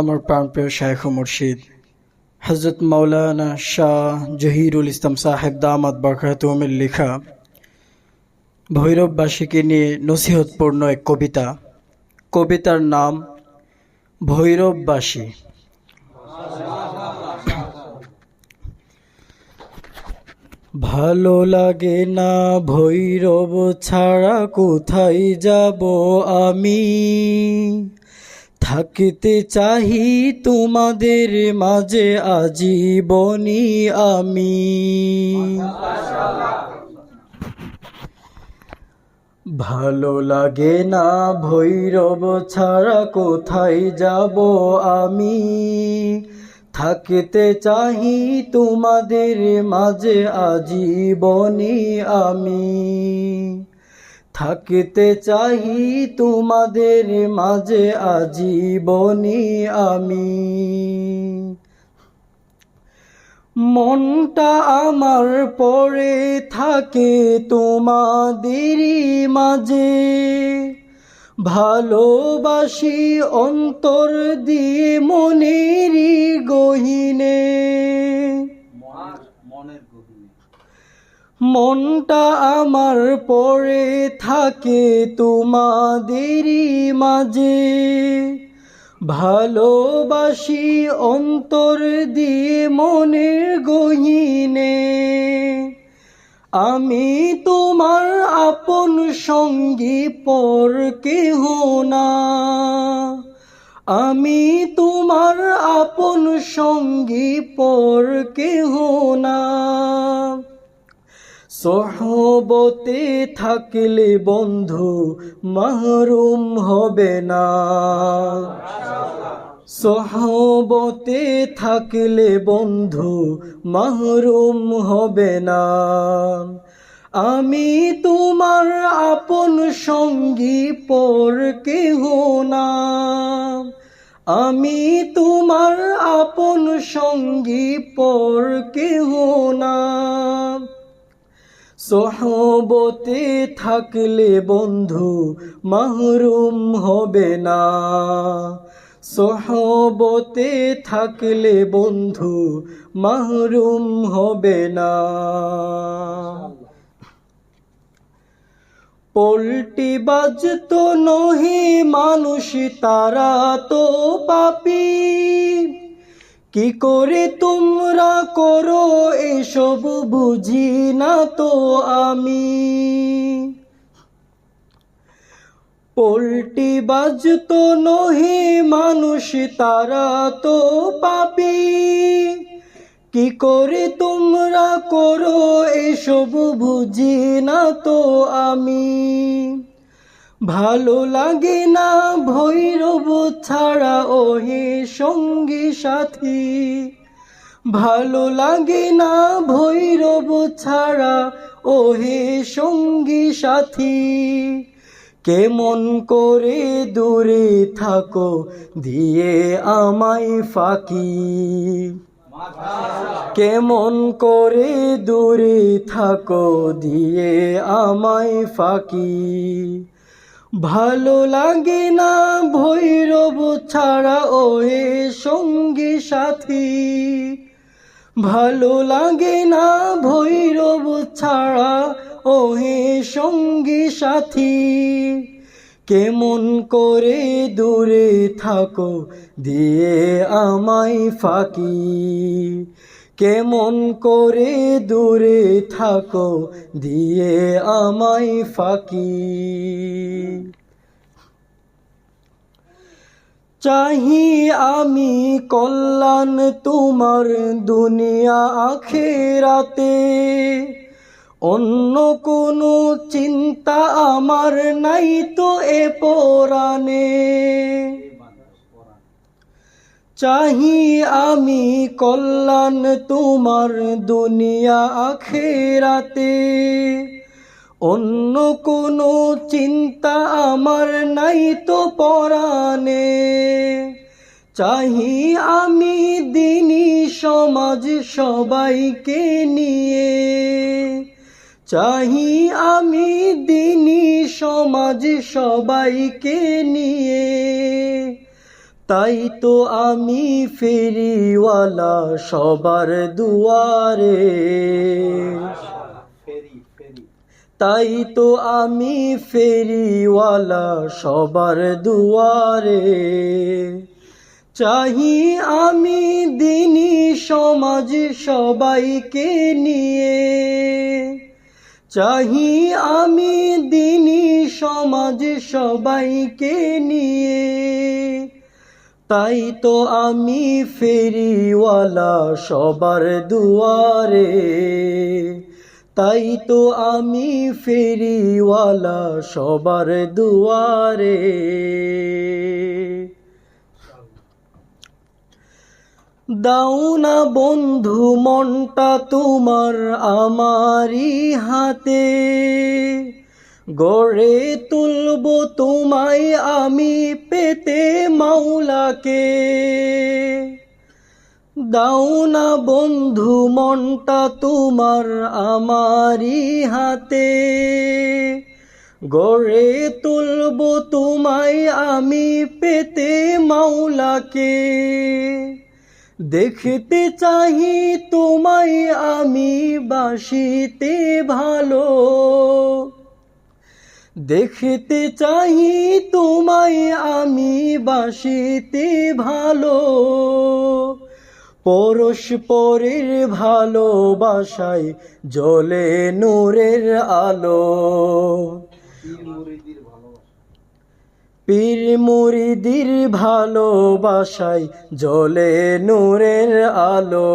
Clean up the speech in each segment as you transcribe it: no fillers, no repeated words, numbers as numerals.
আমার প্রাণপ্রিয় শায়খ ও মুর্শিদ হযরত মাওলানা শাহ জহিরুল ইসলাম সাহেব দামাত বরকাতুহুমের লেখা ভৈরববাসীকে নিয়ে নসিহতপূর্ণ এক কবিতা। কবিতার নাম ভৈরববাসী। ভালো লাগে না ভৈরব ছাড়া কোথায় যাব আমি, থাকতে চাহি তোমাদের মাঝে আজীবনী আমি। ভালো লাগে না ভৈরব ছাড়া কোথায় যাব আমি, থাকতে চাহি তোমাদের মাঝে আজীবনী আমি। থাকতে চাহি তোমাদের মাঝে আজীবনী আমি। মনটা আমার পড়ে থাকে তোমাদেরই মাঝে, ভালোবাসি অন্তর দিয়ে মনেরই গহীনে। মনটা আমার পড়ে থাকে তোমাদেরই মাঝে, ভালোবাসি অন্তর দিয়ে মনের গহীনে। আমি তোমার আপন সঙ্গী পর কেহ না, আমি তোমার আপন সঙ্গী পর কেহ না। সোহবতে থাকলে বন্ধু মাহরুম হবে না, সোহবতে থাকলে বন্ধু মাহরুম হবে না। আমি তোমার আপন সঙ্গী পর কেহ না, আমি তোমার আপন সঙ্গী পর কেহ না। সোহবতে থাকলে বন্ধু মাহরুম হবে না, সোহবতে থাকলে বন্ধু মাহরুম হবে না। পোল্টি বাজতো নহে মানুষ তারা তো পাপী, কি করে তোমরা করো এসব বুঝি না তো আমি। পোল্টি বাজতো নহে মানুষ তারা তো পাপী, কি করে তোমরা করো এসব বুঝি না তো আমি। ভালো লাগে না ভৈরব ছাড়া ওহে সঙ্গী সাথী, ভালো লাগে না ভৈরব ছাড়া ওহে সঙ্গী সাথী। কেমন করে দূরে থাকো দিয়ে আমায় ফাঁকি, কেমন করে দূরে থাকো দিয়ে আমায় ফাঁকি। ভালো লাগে না ভৈরব ছাড়া ওহে সঙ্গী সাথী, ভালো লাগে না ভৈরব ছাড়া ওহে সঙ্গী সাথী। কেমন করে দূরে থাকো দিয়ে আমায় ফাঁকি, কেমন করে দূরে থাকো দিয়ে আমায় ফাঁকি। চাহি আমি কল্যাণ তোমার দুনিয়া আখিরাতে, অন্য কোনো চিন্তা আমার নাই তো এ পরাণে। চাহি আমি কল্যাণ তোমার দুনিয়া আখিরাতে, অন্য কোনো চিন্তা আমার নাই তো পরাণে। চাহি আমি দিনী সমাজ সবাইকে নিয়ে, চাহি আমি দিনী সমাজ সবাইকে নিয়ে। তাই তো আমি ফেরিওয়ালা সবার দুয়ারে, তাই তো আমি ফেরিওয়ালা সবার দুয়ারে। চাহি আমি দিনী সমাজ সবাইকে নিয়ে, চাহি আমি দিনী সমাজ সবাইকে নিয়ে। তাই তো আমি ফেরিওয়ালা সবার দুয়ারে, তাই তো আমি ফেরিওয়ালা সবার দুয়ারে। দাও না বন্ধু মনটা তোমার আমারই হাতে, গড়ে তুলব তোমায় আমি পেতে মাওলাকে। দাও না বন্ধু মনটা তোমার আমারই হাতে, গড়ে তুলব তোমায় আমি পেতে মাওলাকে। দেখতে চাহি তোমায় আমি বাসিতে ভালো, দেখতে চাহি তোমায় আমি বাসিতে ভালো। পরস্পরের ভালোবাসায় জ্বলে নূরের আলো, পীর মুরিদির ভালোবাসায় জ্বলে নূরের আলো।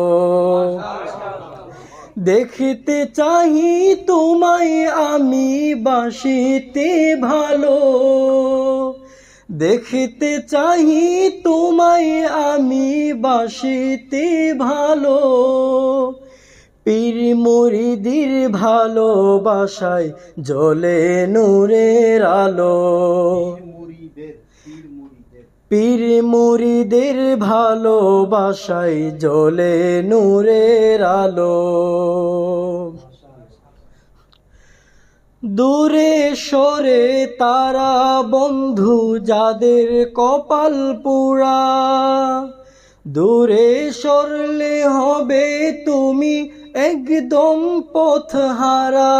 দেখতে চাহি তোমায় আমি বাসিতে ভালো, দেখতে চাহি তোমায় আমি বাসিতে ভালো। পীর মুরিদির ভালোবাসায় জ্বলে নূরের আলো, পীর মুরিদের ভালোবাসায় জ্বলে নূরের আলো। দূরে সরে তারা বন্ধু যাদের কপাল পুরা, দূরে সরলে হবে তুমি একদম পথহারা।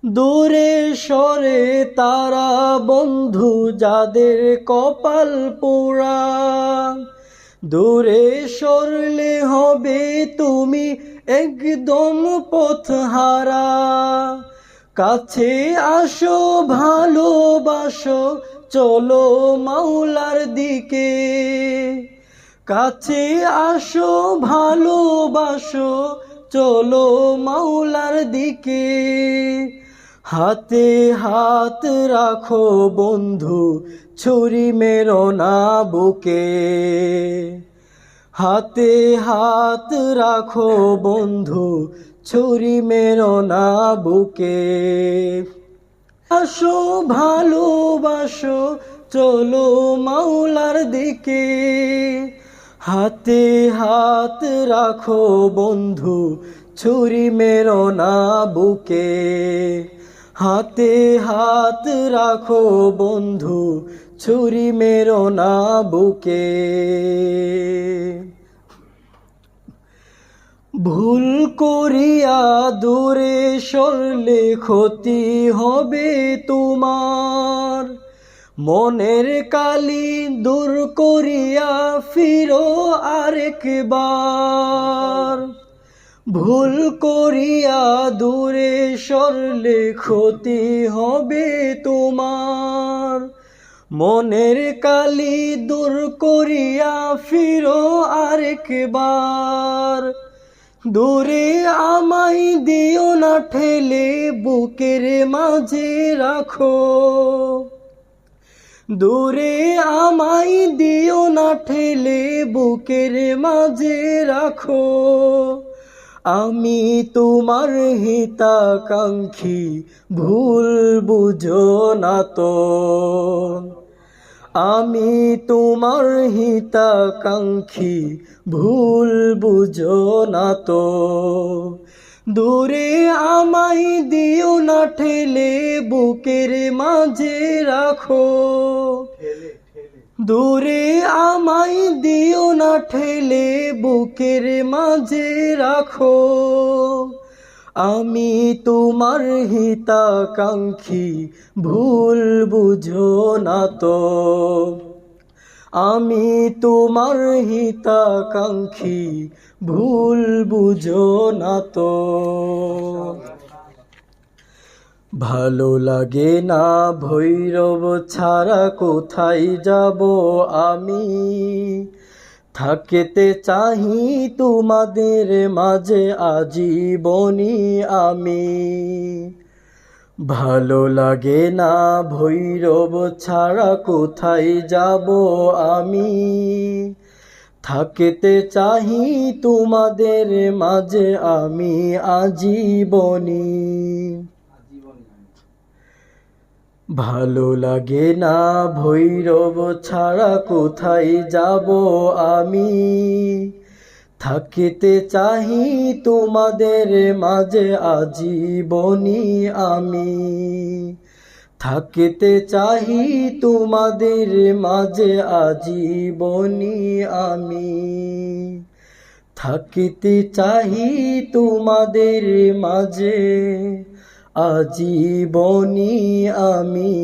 দূরে সরে তারা বন্ধু যাদের কপাল পোড়া, দূরে সরলে হবে তুমি একদম পথহারা। কাছে আসো ভালোবাসো চলো মাওলার দিকে, কাছে আসো ভালোবাসো চলো মাওলার দিকে। হাতে হাত রাখো বন্ধু ছুরি মেরো না বুকে, হাতে হাত রাখো বন্ধু ছুরি মেরো না বুকে। আসো ভালোবাসো চলো মাওলার দিকে, হাতে হাত রাখো বন্ধু ছুরি মেরো না বুকে, হাতে হাত রাখো বন্ধু ছুরি মেরো না বুকে। ভুল করিয়া দূরে সরলে ক্ষতি হবে তোমার, মনের কালি দূর করিয়া ফিরো আরেকবার। ভুল করিয়া দূরে সরলে ক্ষতি হবে তোমার, মনের কালি দূর করিয়া ফিরো আরেকবার। দূরে আমায় দিও না ঠেলে বুকের মাঝে রাখো, দূরে আমায় দিও না ঠেলে বুকের মাঝে রাখো। আমি তোমার হিতাকাঙ্ক্ষী ভুল বুঝো না তো, আমি তোমার হিতাকাঙ্ক্ষী ভুল বুঝো না তো। দূরে আমায় দিও না ঠেলে বুকের মাঝে রাখো, দূরে আমায় দিও না ঠেলে, বুকের মাঝে রাখো। আমি তোমার হিতাকাঙ্ক্ষী, ভুল বুঝো না তো। আমি তোমার হিতাকাঙ্ক্ষী, ভুল বুঝো না তো। ভালো লাগে না ভৈরব ছাড়া কোথায় যাব আমি, থাকতে চাহি তোমাদের মাঝে আজীবনী আমি। ভালো লাগে না ভৈরব ছাড়া কোথায় যাব আমি, থাকতে চাহি তোমাদের মাঝে আমি আজীবনী। ভালো লাগে না ভৈরব ছাড়া কোথায় যাব আমি, থাকতে চাহি তোমাদের মাঝে আজীবনী আমি। থাকতে চাহি তোমাদের মাঝে আজীবনী আমি। থাকতে চাহি তোমাদের মাঝে আজীবনী আমি।